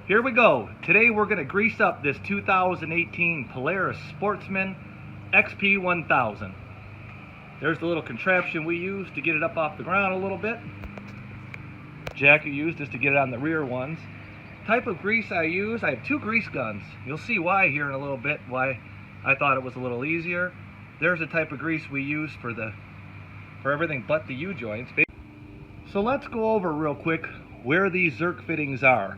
Here we go. Today we're going to grease up this 2018 Polaris Sportsman XP1000. There's the little contraption we use to get it up off the ground a little bit. Jack used is to get it on the rear ones. Type of grease I use, I have two grease guns. You'll see why here in a little bit, why I thought it was a little easier. There's the type of grease we use for everything but the U-joints. So let's go over real quick where these Zerk fittings are.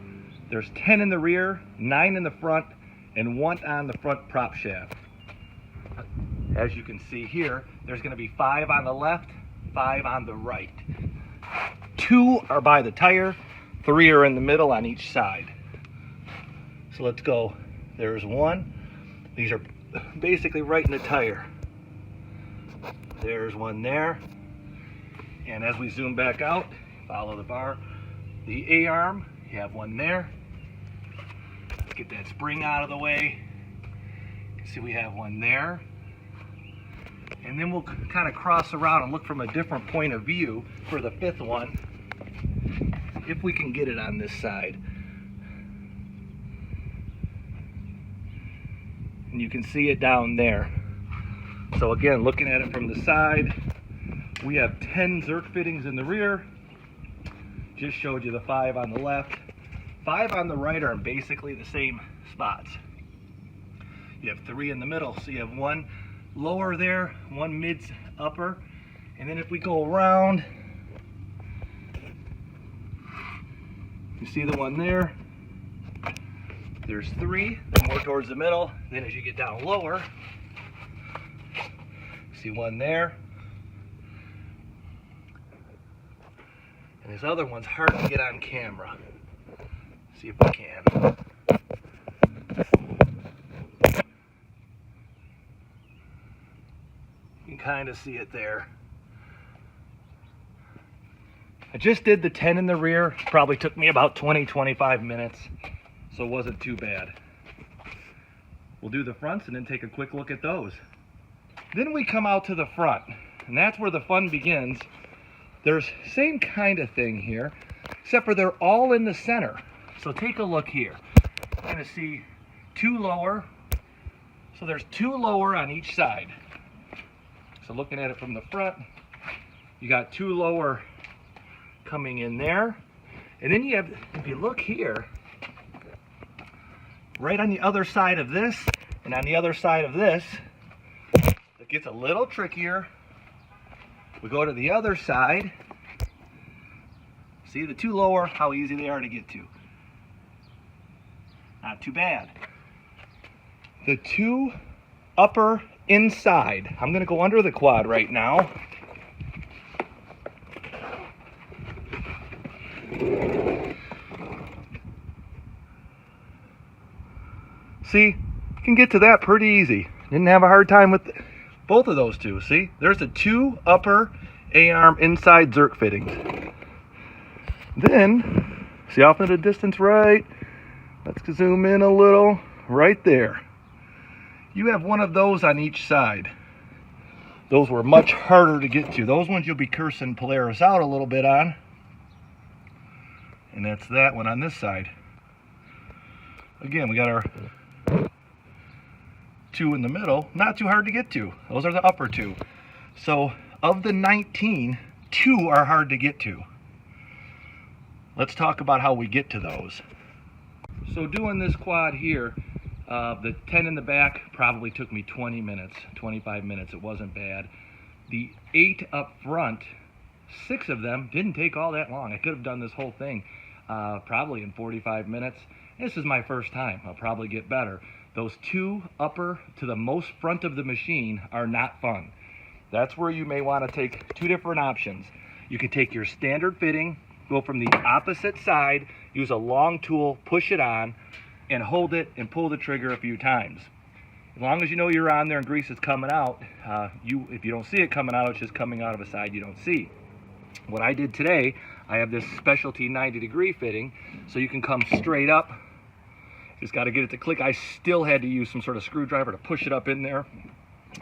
There's 10 in the rear, 9 in the front, and 1 on the front prop shaft. As you can see here, there's going to be 5 on the left, 5 on the right. 2 are by the tire, 3 are in the middle on each side. So let's go. There's 1. These are basically right in the tire. There's 1 there. And as we zoom back out, follow the bar, the A-arm, you have 1 there. Let's get that spring out of the way. You can see we have 1 there. And then we'll kind of cross around and look from a different point of view for the 5th one, if we can get it on this side. And you can see it down there. So again, looking at it from the side, we have 10 Zerk fittings in the rear. Just showed you the 5 on the left. 5 on the right are basically the same spots. You have 3 in the middle, so you have 1 lower there, 1 mid upper, and then if we go around, you see the 1 there. There's 3, they're more towards the middle. Then as you get down lower, see 1 there. And this other one's hard to get on camera. See if we can. You can kind of see it there. I just did the 10 in the rear. Probably took me about 20-25 minutes, so it wasn't too bad. We'll do the fronts and then take a quick look at those. Then we come out to the front, and that's where the fun begins. There's same kind of thing here, except for they're all in the center. So take a look here. You're going to see 2 lower. So there's 2 lower on each side. So looking at it from the front, you got 2 lower coming in there. And then you have, if you look here, right on the other side of this and on the other side of this, it gets a little trickier. We go to the other side. See the 2 lower, how easy they are to get to. Not too bad. The 2 upper inside. I'm going to go under the quad right now. See, you can get to that pretty easy. Didn't have a hard time with both of those 2. See, there's the 2 upper A-arm inside Zerk fittings. Then, see off in the distance right, let's zoom in a little, right there. You have 1 of those on each side. Those were much harder to get to. Those ones you'll be cursing Polaris out a little bit on. And that's that one on this side. Again, we got our 2 in the middle, not too hard to get to. Those are the upper 2. So of the 19, 2 are hard to get to. Let's talk about how we get to those. So doing this quad here, the 10 in the back probably took me 20 minutes, 25 minutes. It wasn't bad. The 8 up front, 6 of them didn't take all that long. I could have done this whole thing probably in 45 minutes. This is my first time. I'll probably get better. Those 2 upper to the most front of the machine are not fun. That's where you may want to take 2 different options. You can take your standard fitting, go from the opposite side, use a long tool, push it on, and hold it and pull the trigger a few times. As long as you know you're on there and grease is coming out, if you don't see it coming out, it's just coming out of a side you don't see. What I did today, I have this specialty 90-degree fitting, so you can come straight up. Just got to get it to click. I still had to use some sort of screwdriver to push it up in there,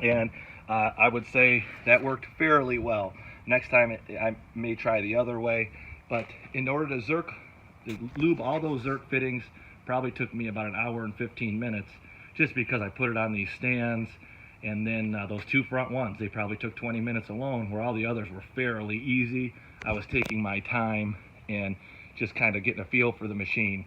and I would say that worked fairly well. Next time I may try the other way, but in order to lube all those Zerk fittings Probably took me about an hour and 15 minutes, just because I put it on these stands. And then those two front ones, they probably took 20 minutes alone, where all the others were fairly easy. I was taking my time and just kind of getting a feel for the machine.